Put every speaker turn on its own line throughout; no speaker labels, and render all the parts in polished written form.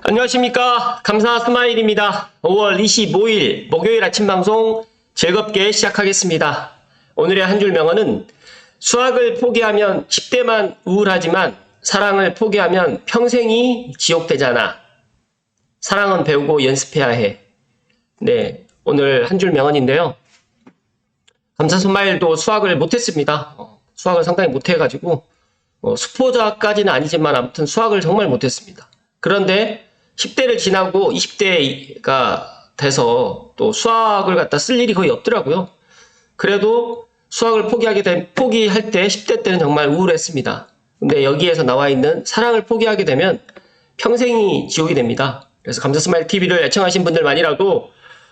안녕하십니까. 감사 스마일입니다. 5월 25일 목요일 아침 방송 즐겁게 시작하겠습니다. 오늘의 한 줄 명언은 수학을 포기하면 10대만 우울하지만 사랑을 포기하면 평생이 지옥되잖아. 사랑은 배우고 연습해야 해. 네, 오늘 한 줄 명언인데요. 감사 스마일도 수학을 못했습니다. 수학을 상당히 못해가지고 수포자까지는 아니지만 아무튼 수학을 정말 못했습니다. 그런데 10대를 지나고 20대가 돼서 또 수학을 갖다 쓸 일이 거의 없더라고요. 그래도 수학을 포기할 때 10대 때는 정말 우울했습니다. 근데 여기에서 나와 있는 사랑을 포기하게 되면 평생이 지옥이 됩니다. 그래서 감사 스마일 TV를 애청하신 분들만이라도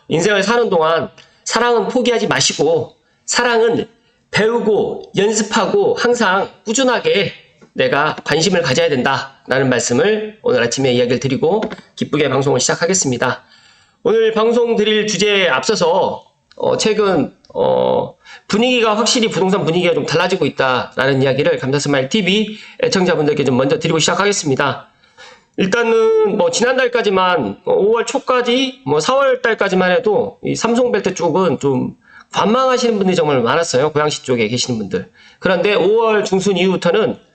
인생을 사는 동안 사랑은 포기하지 마시고 사랑은 배우고 연습하고 항상 꾸준하게 내가 관심을 가져야 된다라는 말씀을 오늘 아침에 이야기를 드리고 기쁘게 방송을 시작하겠습니다. 오늘 방송 드릴 주제에 앞서서 최근 분위기가 확실히 부동산 분위기가 좀 달라지고 있다라는 이야기를 감사 스마일 TV 애청자분들께 좀 먼저 드리고 시작하겠습니다. 일단은 지난달까지만 5월 초까지 4월 달까지만 해도 이 삼성벨트 쪽은 좀 관망하시는 분들이 정말 많았어요. 고양시 쪽에 계시는 분들. 그런데 5월 중순 이후부터는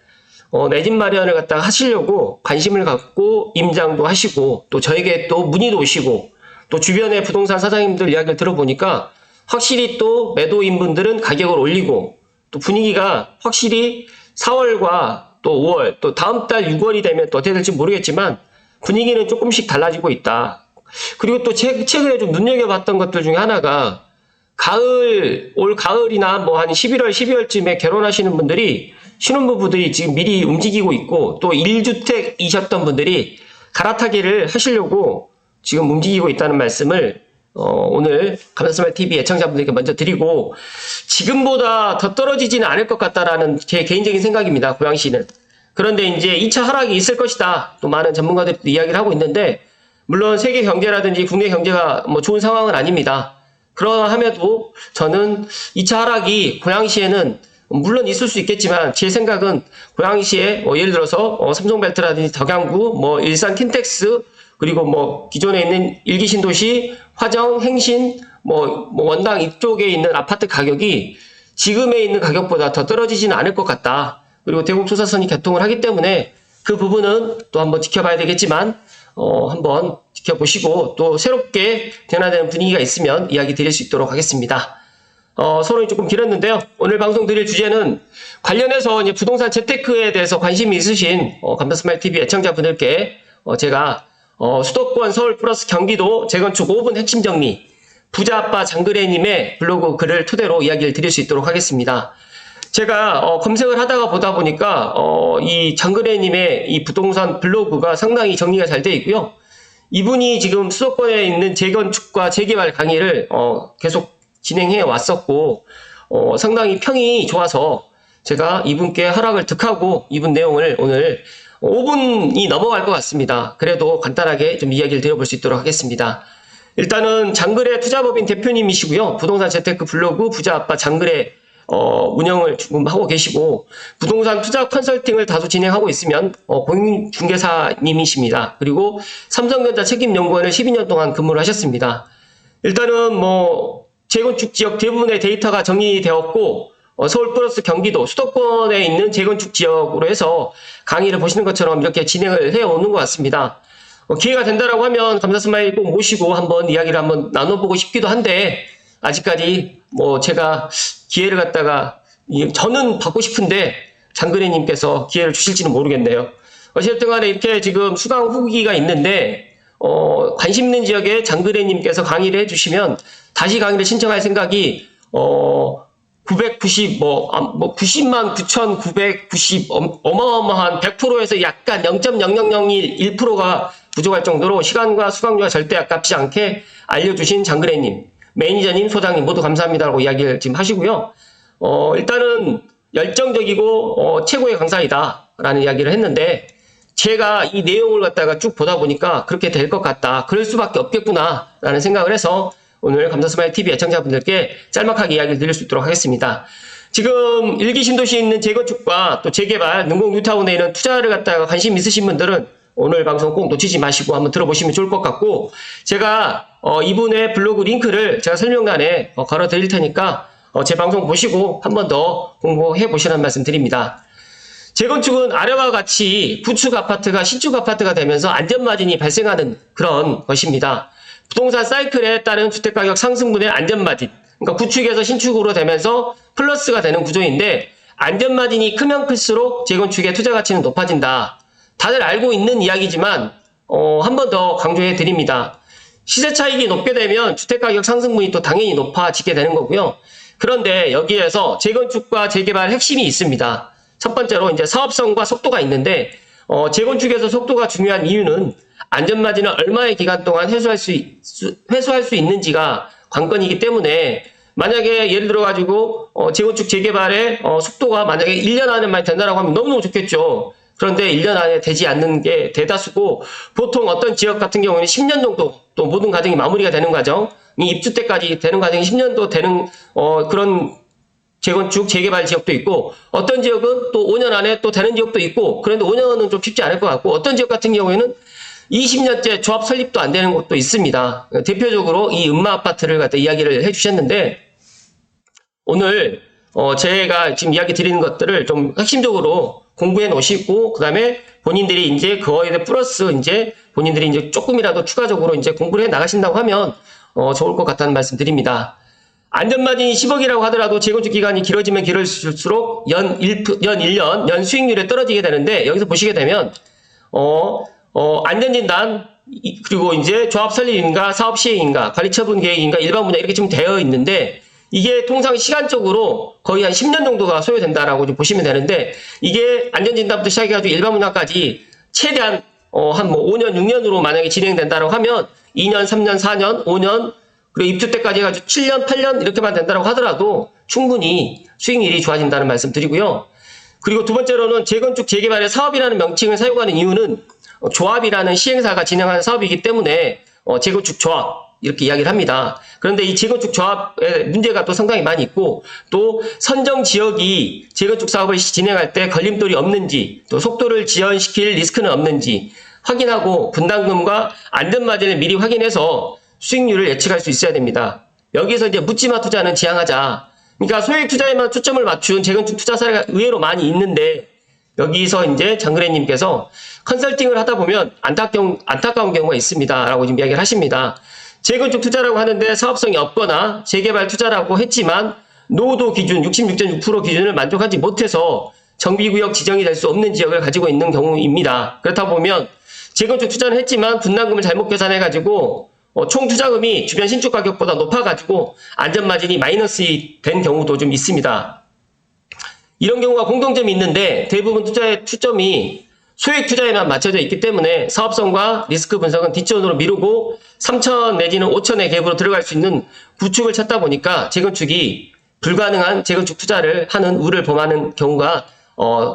내 집 마련을 갖다가 하시려고 관심을 갖고 임장도 하시고 또 저에게 또 문의도 오시고 또 주변의 부동산 사장님들 이야기를 들어보니까 확실히 또 매도인분들은 가격을 올리고 또 분위기가 확실히 4월과 또 5월 또 다음 달 6월이 되면 또 어떻게 될지 모르겠지만 분위기는 조금씩 달라지고 있다. 그리고 또 최근에 좀 눈여겨봤던 것들 중에 하나가 올 가을이나 한 11월, 12월쯤에 결혼하시는 분들이 신혼부부들이 지금 미리 움직이고 있고 또 1주택이셨던 분들이 갈아타기를 하시려고 지금 움직이고 있다는 말씀을 오늘 감사스마일 TV 애청자분들께 먼저 드리고 지금보다 더 떨어지지는 않을 것 같다라는 제 개인적인 생각입니다. 고양시는. 그런데 이제 2차 하락이 있을 것이다. 또 많은 전문가들이 이야기를 하고 있는데 물론 세계 경제라든지 국내 경제가 좋은 상황은 아닙니다. 그러함에도 저는 2차 하락이 고양시에는 물론 있을 수 있겠지만 제 생각은 고양시에 예를 들어서 삼성벨트라든지 덕양구, 일산 킨텍스 그리고 기존에 있는 일기 신도시, 화정, 행신, 원당 이쪽에 있는 아파트 가격이 지금에 있는 가격보다 더 떨어지지는 않을 것 같다. 그리고 대국조사선이 개통을 하기 때문에 그 부분은 또 한번 지켜봐야 되겠지만 한번 지켜보시고 또 새롭게 변화되는 분위기가 있으면 이야기 드릴 수 있도록 하겠습니다. 서론이 조금 길었는데요. 오늘 방송 드릴 주제는 관련해서 이제 부동산 재테크에 대해서 관심이 있으신 감사스마일 TV 애청자분들께 제가 수도권 서울 플러스 경기도 재건축 5분 핵심 정리 부자아빠 장그래님의 블로그 글을 토대로 이야기를 드릴 수 있도록 하겠습니다. 제가 검색을 하다가 보다 보니까 이 장그래님의 이 부동산 블로그가 상당히 정리가 잘 되어 있고요. 이분이 지금 수도권에 있는 재건축과 재개발 강의를 계속 진행해 왔었고 상당히 평이 좋아서 제가 이분께 허락을 득하고 이분 내용을 오늘 5분이 넘어갈 것 같습니다. 그래도 간단하게 좀 이야기를 드려볼 수 있도록 하겠습니다. 일단은 장그래 투자법인 대표님이시고요. 부동산 재테크 블로그 부자아빠 장그래 운영을 지금 하고 계시고 부동산 투자 컨설팅을 다소 진행하고 있으면 공인중개사님이십니다. 그리고 삼성전자 책임연구원을 12년 동안 근무를 하셨습니다. 일단은 재건축 지역 대부분의 데이터가 정리되었고 서울 플러스 경기도 수도권에 있는 재건축 지역으로 해서 강의를 보시는 것처럼 이렇게 진행을 해오는 것 같습니다. 기회가 된다라고 하면 감사스마일 꼭 모시고 한번 이야기를 한번 나눠보고 싶기도 한데 아직까지 제가 기회를 갖다가 저는 받고 싶은데 장그래님께서 기회를 주실지는 모르겠네요. 어쨌든 간에 이렇게 지금 수강 후기가 있는데 관심 있는 지역에 장그래님께서 강의를 해주시면 다시 강의를 신청할 생각이 90만 9,990 어마어마한 100%에서 약간 0.0001%가 부족할 정도로 시간과 수강료가 절대 아깝지 않게 알려주신 장그래님, 매니저님, 소장님 모두 감사합니다라고 이야기를 지금 하시고요. 일단은 열정적이고 최고의 강사이다라는 이야기를 했는데 제가 이 내용을 갖다가 쭉 보다 보니까 그렇게 될 것 같다. 그럴 수밖에 없겠구나라는 생각을 해서 오늘 감사스마일 TV 애청자분들께 짤막하게 이야기를 드릴 수 있도록 하겠습니다. 지금 일기 신도시에 있는 재건축과 또 재개발, 능곡 뉴타운에 있는 투자를 갖다가 관심 있으신 분들은 오늘 방송 꼭 놓치지 마시고 한번 들어보시면 좋을 것 같고, 제가 이분의 블로그 링크를 제가 설명란에 걸어 드릴 테니까 제 방송 보시고 한 번 더 공부해 보시라는 말씀 드립니다. 재건축은 아래와 같이 구축 아파트가 신축 아파트가 되면서 안전마진이 발생하는 그런 것입니다. 부동산 사이클에 따른 주택가격 상승분의 안전마진, 그러니까 구축에서 신축으로 되면서 플러스가 되는 구조인데, 안전마진이 크면 클수록 재건축의 투자 가치는 높아진다. 다들 알고 있는 이야기지만 한 번 더 강조해 드립니다. 시세 차익이 높게 되면 주택가격 상승분이 또 당연히 높아지게 되는 거고요. 그런데 여기에서 재건축과 재개발 핵심이 있습니다. 첫 번째로 이제 사업성과 속도가 있는데, 재건축에서 속도가 중요한 이유는 안전마진을 얼마의 기간 동안 회수할 수 있는지가 관건이기 때문에, 만약에 예를 들어가지고, 재건축 재개발의 속도가 만약에 1년 안에만 된다라고 하면 너무너무 좋겠죠. 그런데 1년 안에 되지 않는 게 대다수고, 보통 어떤 지역 같은 경우에는 10년 정도 또 모든 과정이 마무리가 되는 과정, 이 입주 때까지 되는 과정이 10년도 되는 그런 재건축, 재개발 지역도 있고, 어떤 지역은 또 5년 안에 또 되는 지역도 있고, 그런데 5년은 좀 쉽지 않을 것 같고, 어떤 지역 같은 경우에는 20년째 조합 설립도 안 되는 곳도 있습니다. 대표적으로 이 음마 아파트를 갖다 이야기를 해주셨는데, 오늘 제가 지금 이야기 드리는 것들을 좀 핵심적으로 공부해 놓으시고, 그 다음에 본인들이 이제 그거에 대해 플러스 이제 본인들이 이제 조금이라도 추가적으로 이제 공부를 해 나가신다고 하면 좋을 것 같다는 말씀 드립니다. 안전마진이 10억이라고 하더라도 재건축 기간이 길어지면 길어질수록 연 1년, 연 수익률에 떨어지게 되는데, 여기서 보시게 되면, 안전진단, 그리고 이제 조합 설립인가, 사업 시행인가, 관리 처분 계획인가, 일반 분야 이렇게 좀 되어 있는데, 이게 통상 시간적으로 거의 한 10년 정도가 소요된다라고 좀 보시면 되는데, 이게 안전진단부터 시작해가지고 일반 분야까지 최대한, 한 5년, 6년으로 만약에 진행된다라고 하면, 2년, 3년, 4년, 5년, 그리고 입주 때까지 해가지고 7년, 8년 이렇게만 된다고 하더라도 충분히 수익률이 좋아진다는 말씀 드리고요. 그리고 두 번째로는 재건축 재개발의 사업이라는 명칭을 사용하는 이유는 조합이라는 시행사가 진행하는 사업이기 때문에 재건축 조합 이렇게 이야기를 합니다. 그런데 이 재건축 조합에 문제가 또 상당히 많이 있고, 또 선정 지역이 재건축 사업을 진행할 때 걸림돌이 없는지, 또 속도를 지연시킬 리스크는 없는지 확인하고 분담금과 안전마진을 미리 확인해서 수익률을 예측할 수 있어야 됩니다. 여기서 이제 묻지마 투자는 지향하자. 그러니까 소액 투자에만 초점을 맞춘 재건축 투자 사례가 의외로 많이 있는데, 여기서 이제 장그래님께서 컨설팅을 하다 보면 안타까운 경우가 있습니다. 라고 지금 이야기를 하십니다. 재건축 투자라고 하는데 사업성이 없거나 재개발 투자라고 했지만 노후도 기준 66.6% 기준을 만족하지 못해서 정비구역 지정이 될 수 없는 지역을 가지고 있는 경우입니다. 그렇다 보면 재건축 투자는 했지만 분담금을 잘못 계산해가지고 총 투자금이 주변 신축 가격보다 높아가지고 안전마진이 마이너스 된 경우도 좀 있습니다. 이런 경우가 공통점이 있는데, 대부분 투자의 초점이 소액 투자에만 맞춰져 있기 때문에 사업성과 리스크 분석은 뒷전으로 미루고 3천 내지는 5천의 갭으로 들어갈 수 있는 구축을 찾다 보니까 재건축이 불가능한 재건축 투자를 하는 우를 범하는 경우가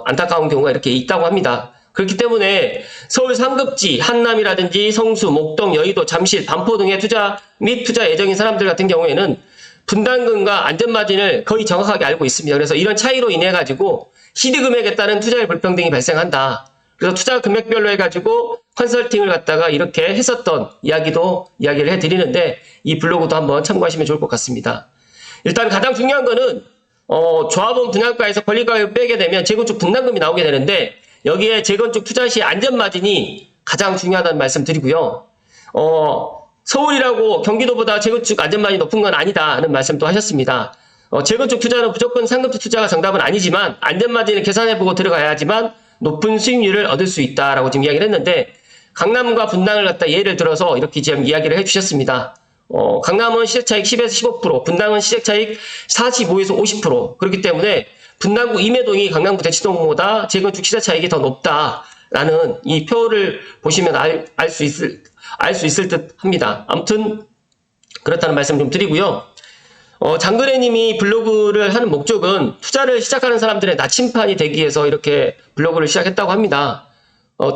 안타까운 경우가 이렇게 있다고 합니다. 그렇기 때문에 서울 상급지, 한남이라든지 성수, 목동, 여의도, 잠실, 반포 등의 투자 및 투자 예정인 사람들 같은 경우에는 분담금과 안전마진을 거의 정확하게 알고 있습니다. 그래서 이런 차이로 인해 가지고 시드 금액에 따른 투자의 불평등이 발생한다. 그래서 투자 금액별로 해가지고 컨설팅을 갖다가 이렇게 했었던 이야기를 해드리는데, 이 블로그도 한번 참고하시면 좋을 것 같습니다. 일단 가장 중요한 거는 조합원 분양가에서 권리가격을 빼게 되면 재건축 분담금이 나오게 되는데, 여기에 재건축 투자 시 안전마진이 가장 중요하다는 말씀 드리고요. 서울이라고 경기도보다 재건축 안전마진이 높은 건 아니다는 말씀도 하셨습니다. 재건축 투자는 무조건 상급지 투자가 정답은 아니지만 안전마진을 계산해보고 들어가야 하지만 높은 수익률을 얻을 수 있다라고 지금 이야기를 했는데, 강남과 분당을 갖다 예를 들어서 이렇게 지금 이야기를 해주셨습니다. 강남은 시세차익 10에서 15%, 분당은 시세차익 45에서 50%. 그렇기 때문에 분당구 임해동이 강남구 대치동보다 재건축 시세차익이 더 높다라는 이 표를 보시면 알 수 있을 듯 합니다. 아무튼 그렇다는 말씀 좀 드리고요. 장그래님이 블로그를 하는 목적은 투자를 시작하는 사람들의 나침판이 되기 위해서 이렇게 블로그를 시작했다고 합니다.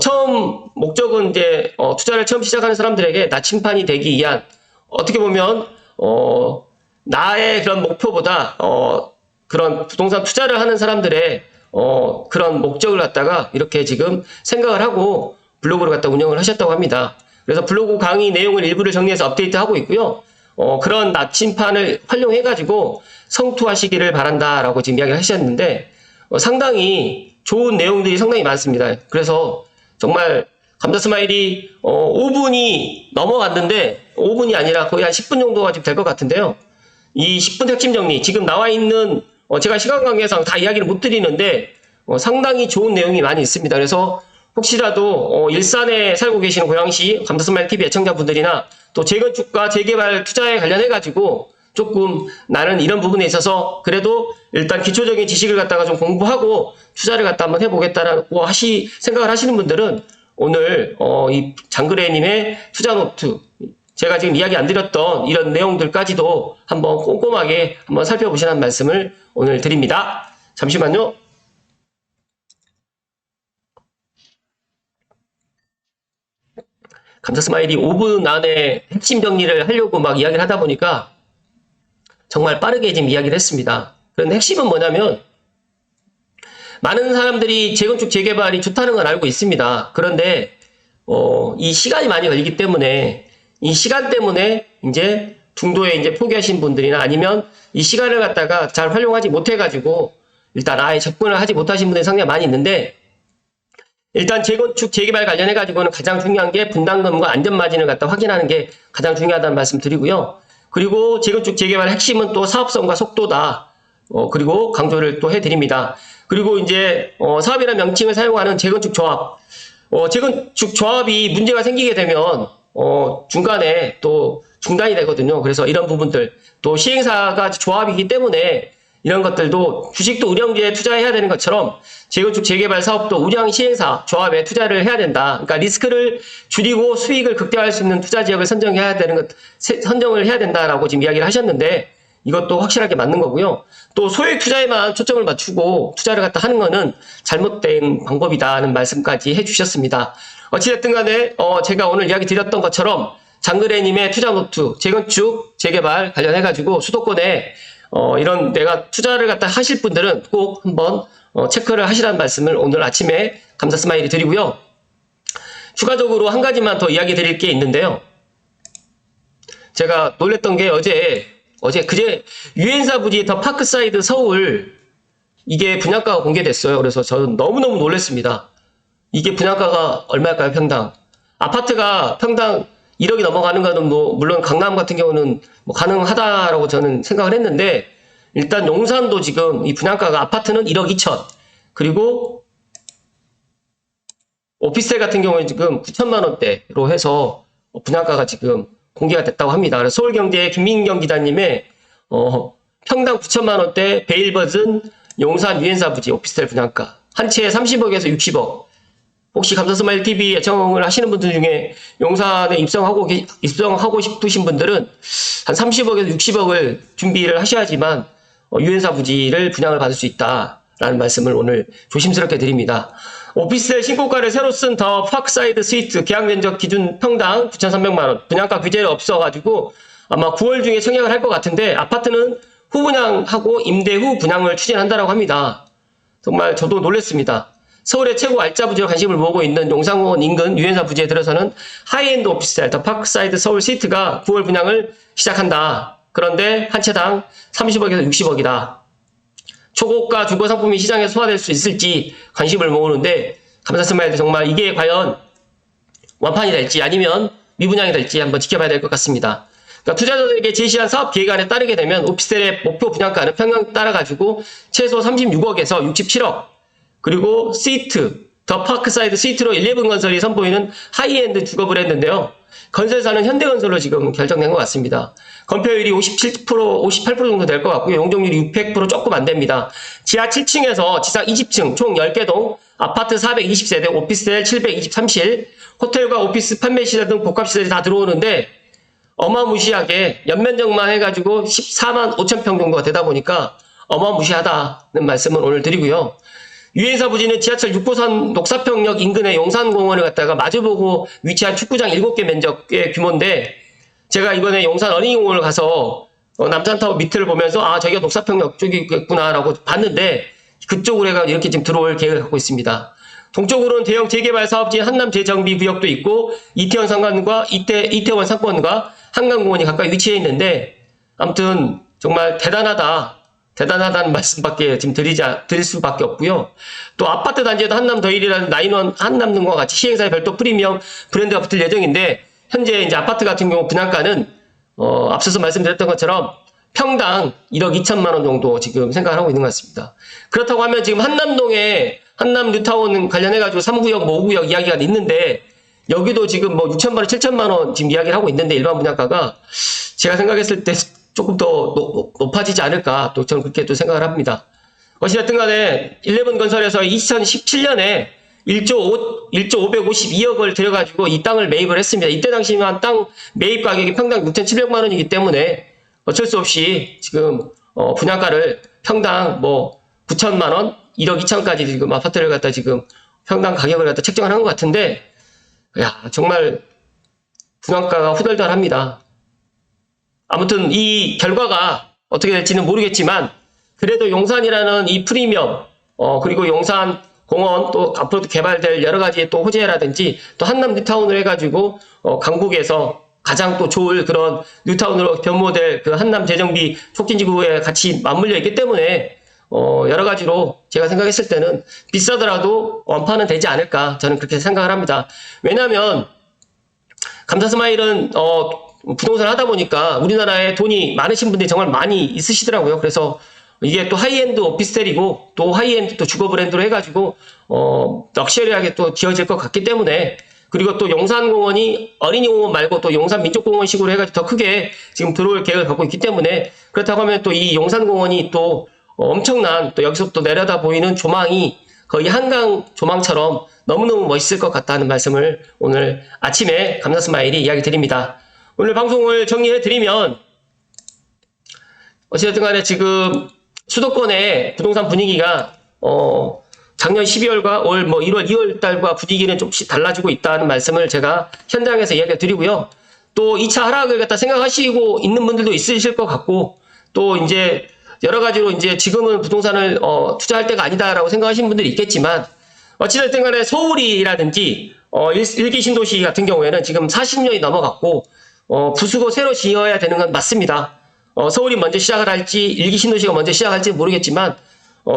처음 목적은 이제 투자를 처음 시작하는 사람들에게 나침판이 되기 위한, 어떻게 보면 나의 그런 목표보다 그런 부동산 투자를 하는 사람들의 그런 목적을 갖다가 이렇게 지금 생각을 하고 블로그를 갖다 운영을 하셨다고 합니다. 그래서 블로그 강의 내용을 일부를 정리해서 업데이트하고 있고요. 그런 나침판을 활용해가지고 성투하시기를 바란다라고 지금 이야기를 하셨는데, 상당히 좋은 내용들이 상당히 많습니다. 그래서 정말 감자스마일이 5분이 넘어갔는데 5분이 아니라 거의 한 10분 정도가 지금 될 것 같은데요. 이 10분 핵심 정리, 지금 나와 있는 제가 시간 관계상 다 이야기를 못 드리는데 상당히 좋은 내용이 많이 있습니다. 그래서 혹시라도 일산에 살고 계시는 고양시 감자스마일 TV 애청자분들이나 또 재건축과 재개발 투자에 관련해 가지고 조금 나는 이런 부분에 있어서 그래도 일단 기초적인 지식을 갖다가 좀 공부하고 투자를 갖다 한번 해보겠다라고 생각을 하시는 분들은 오늘 이 장그래님의 투자 노트, 제가 지금 이야기 안 드렸던 이런 내용들까지도 한번 꼼꼼하게 한번 살펴보시라는 말씀을 오늘 드립니다. 잠시만요. 감자스마일이 5분 안에 핵심 정리를 하려고 막 이야기를 하다 보니까 정말 빠르게 지금 이야기를 했습니다. 그런데 핵심은 뭐냐면, 많은 사람들이 재건축 재개발이 좋다는 건 알고 있습니다. 그런데 이 시간이 많이 걸리기 때문에, 이 시간 때문에 이제 중도에 이제 포기하신 분들이나 아니면 이 시간을 갖다가 잘 활용하지 못해가지고 일단 아예 접근을 하지 못하신 분들이 상당히 많이 있는데, 일단 재건축 재개발 관련해 가지고는 가장 중요한 게 분담금과 안전마진을 갖다 확인하는 게 가장 중요하다는 말씀 드리고요. 그리고 재건축 재개발 핵심은 또 사업성과 속도다. 그리고 강조를 또 해드립니다. 그리고 이제 사업이라는 명칭을 사용하는 재건축 조합, 재건축 조합이 문제가 생기게 되면 중간에 또 중단이 되거든요. 그래서 이런 부분들, 또 시행사가 조합이기 때문에 이런 것들도 주식도 운영주에 투자해야 되는 것처럼 재건축 재개발 사업도 운영 시행사 조합에 투자를 해야 된다. 그러니까 리스크를 줄이고 수익을 극대화할 수 있는 투자 지역을 선정을 해야 된다라고 지금 이야기를 하셨는데, 이것도 확실하게 맞는 거고요. 또 소액 투자에만 초점을 맞추고 투자를 갖다 하는 거는 잘못된 방법이다는 말씀까지 해주셨습니다. 어찌됐든 간에 제가 오늘 이야기 드렸던 것처럼 장그래님의 투자 노트, 재건축 재개발 관련해가지고 수도권에 이런 내가 투자를 갖다 하실 분들은 꼭 한번 체크를 하시라는 말씀을 오늘 아침에 감자스마일이 드리고요. 추가적으로 한 가지만 더 이야기 드릴 게 있는데요. 제가 놀랬던 게 그제 유엔사 부지 더 파크사이드 서울, 이게 분양가가 공개됐어요. 그래서 저는 너무너무 놀랐습니다. 이게 분양가가 얼마일까요, 평당? 아파트가 평당 1억이 넘어가는 거는 뭐 물론 강남 같은 경우는 뭐 가능하다라고 저는 생각을 했는데, 일단 용산도 지금 이 분양가가 아파트는 1억 2천, 그리고 오피스텔 같은 경우는 지금 9천만 원대로 해서 분양가가 지금 공개가 됐다고 합니다. 그래서 서울경제의 김민경 기자님의 평당 9천만 원대 베일버즌 용산 유엔사 부지 오피스텔 분양가 한 채에 30억에서 60억. 혹시 감자스마일 TV 애청을 하시는 분들 중에 용산에 입성하고 싶으신 분들은 한 30억에서 60억을 준비를 하셔야지만 유엔사 부지를 분양을 받을 수 있다라는 말씀을 오늘 조심스럽게 드립니다. 오피스텔 신고가를 새로 쓴 더 파크사이드 스위트 계약 면적 기준 평당 9,300만 원, 분양가 규제가 없어가지고 아마 9월 중에 청약을 할 것 같은데, 아파트는 후분양하고 임대 후 분양을 추진한다라고 합니다. 정말 저도 놀랐습니다. 서울의 최고 알짜 부지로 관심을 모으고 있는 용산공원 인근 유엔사 부지에 들어서는 하이엔드 오피스텔 더 파크사이드 서울 시트가 9월 분양을 시작한다. 그런데 한 채당 30억에서 60억이다. 초고가 주거 상품이 시장에 소화될 수 있을지 관심을 모으는데, 감자스마일도 정말 이게 과연 완판이 될지 아니면 미분양이 될지 한번 지켜봐야 될 것 같습니다. 그러니까 투자자들에게 제시한 사업 계획안에 따르게 되면 오피스텔의 목표 분양가는 평당 따라가지고 최소 36억에서 67억, 그리고 시트, 더 파크사이드 시트로 11건설이 선보이는 하이엔드 주거 브랜드인데요. 건설사는 현대건설로 지금 결정된 것 같습니다. 건폐율이 57%, 58% 정도 될 것 같고요. 용적률이 600% 조금 안 됩니다. 지하 7층에서 지상 20층 총 10개 동, 아파트 420세대, 오피스텔 723실, 호텔과 오피스 판매시설 등 복합시설이 다 들어오는데, 어마무시하게 연면적만 해가지고 14만 5천 평 정도가 되다 보니까 어마무시하다는 말씀을 오늘 드리고요. 유엔사 부지는 지하철 6호선 녹사평역 인근의 용산공원을 갖다가 마주보고 위치한 축구장 7개 면적의 규모인데, 제가 이번에 용산 어린이공원을 가서 남산타워 밑을 보면서 저기가 녹사평역 쪽이겠구나라고 봤는데, 그쪽으로 해가 이렇게 지금 들어올 계획을 갖고 있습니다. 동쪽으로는 대형 재개발 사업지인 한남 재정비구역도 있고 이태원 상권과 이태원 상권과 한강공원이 가까이 위치해 있는데 아무튼 정말 대단하다는 말씀밖에 지금 드릴 수밖에 없고요. 또 아파트 단지에도 한남 더일이라는 나인원 한남 등과 같이 시행사의 별도 프리미엄 브랜드가 붙을 예정인데 현재 이제 아파트 같은 경우 분양가는 앞서서 말씀드렸던 것처럼 평당 1억 2천만 원 정도 지금 생각을 하고 있는 것 같습니다. 그렇다고 하면 지금 한남동에 한남 뉴타운 관련해가지고 3구역, 5구역 이야기가 있는데 여기도 지금 뭐 6천만 원, 7천만 원 지금 이야기를 하고 있는데 일반 분양가가 제가 생각했을 때 조금 더 높아지지 않을까 또 저는 그렇게 또 생각을 합니다. 어찌됐든 간에 11건설에서 2017년에 1조 552억을 들여가지고 이 땅을 매입을 했습니다. 이때 당시만 땅 매입 가격이 평당 6,700만 원이기 때문에 어쩔 수 없이 지금 분양가를 평당 뭐 9천만 원, 1억 2천까지 지금 아파트를 갖다 지금 평당 가격을 갖다 책정을 한 것 같은데 야 정말 분양가가 후덜덜합니다. 아무튼 이 결과가 어떻게 될지는 모르겠지만 그래도 용산이라는 이 프리미엄 그리고 용산 공원 또 앞으로도 개발될 여러 가지 또 호재라든지 또 한남 뉴타운을 해가지고 강북에서 가장 또 좋을 그런 뉴타운으로 변모될 그 한남 재정비 촉진지구에 같이 맞물려 있기 때문에 여러 가지로 제가 생각했을 때는 비싸더라도 완파는 되지 않을까 저는 그렇게 생각을 합니다. 왜냐하면 감사스마일은 부동산 하다 보니까 우리나라에 돈이 많으신 분들이 정말 많이 있으시더라고요. 그래서 이게 또 하이엔드 오피스텔이고 또 하이엔드 또 주거 브랜드로 해가지고 럭셔리하게 또 지어질 것 같기 때문에 그리고 또 용산공원이 어린이공원 말고 또 용산민족공원식으로 해가지고 더 크게 지금 들어올 계획을 갖고 있기 때문에 그렇다고 하면 또 이 용산공원이 또 엄청난 또 여기서부터 내려다 보이는 조망이 거의 한강 조망처럼 너무너무 멋있을 것 같다는 말씀을 오늘 아침에 감사스마일이 이야기 드립니다. 오늘 방송을 정리해 드리면 어찌됐든 간에 지금 수도권의 부동산 분위기가 작년 12월과 올 뭐 1월, 2월 달과 분위기는 좀씩 달라지고 있다는 말씀을 제가 현장에서 이야기를 드리고요. 또 2차 하락을 갖다 생각하시고 있는 분들도 있으실 것 같고 또 이제 여러 가지로 이제 지금은 부동산을 투자할 때가 아니다라고 생각하시는 분들이 있겠지만 어찌됐든 간에 서울이라든지 일기 신도시 같은 경우에는 지금 40년이 넘어갔고 부수고 새로 지어야 되는 건 맞습니다. 서울이 먼저 시작을 할지 일기 신도시가 먼저 시작할지 모르겠지만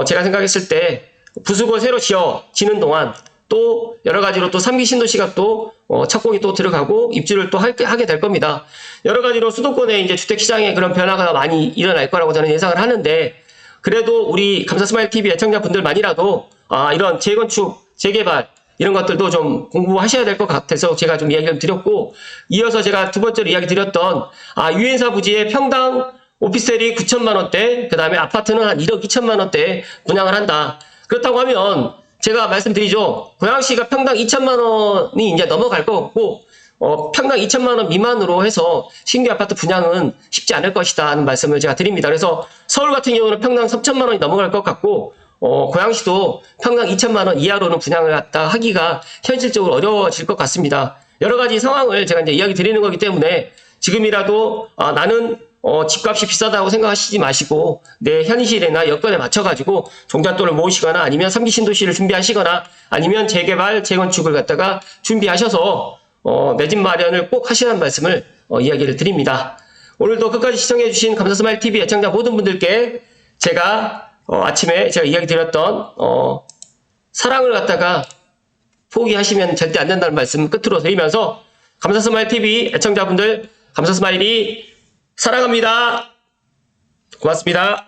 제가 생각했을 때 부수고 새로 지어지는 동안 또 여러 가지로 또 3기 신도시가 또 착공이 또 들어가고 입주를 또 하게 될 겁니다. 여러 가지로 수도권의 이제 주택 시장에 그런 변화가 많이 일어날 거라고 저는 예상을 하는데 그래도 우리 감사스마일 TV 애청자분들만이라도 이런 재건축, 재개발 이런 것들도 좀 공부하셔야 될 것 같아서 제가 좀 이야기를 드렸고 이어서 제가 두 번째로 이야기 드렸던 유엔사 부지의 평당 오피스텔이 9천만 원대 그 다음에 아파트는 한 1억 2천만 원대 분양을 한다. 그렇다고 하면 제가 말씀드리죠. 고양시가 평당 2천만 원이 이제 넘어갈 것 같고 평당 2천만 원 미만으로 해서 신규 아파트 분양은 쉽지 않을 것이다 하는 말씀을 제가 드립니다. 그래서 서울 같은 경우는 평당 3천만 원이 넘어갈 것 같고 고양시도 평당 2천만 원 이하로는 분양을 갖다 하기가 현실적으로 어려워질 것 같습니다. 여러 가지 상황을 제가 이제 이야기 드리는 거기 때문에 지금이라도 나는 집값이 비싸다고 생각하시지 마시고 내 현실이나 여건에 맞춰가지고 종잣돈을 모으시거나 아니면 3기 신도시를 준비하시거나 아니면 재개발, 재건축을 갖다가 준비하셔서 내 집 마련을 꼭 하시라는 말씀을 이야기를 드립니다. 오늘도 끝까지 시청해주신 감사스마일 TV 애청자 모든 분들께 제가 아침에 제가 이야기 드렸던 사랑을 갖다가 포기하시면 절대 안 된다는 말씀 끝으로 드리면서 감사스마일 TV 애청자분들 감사스마일이 사랑합니다. 고맙습니다.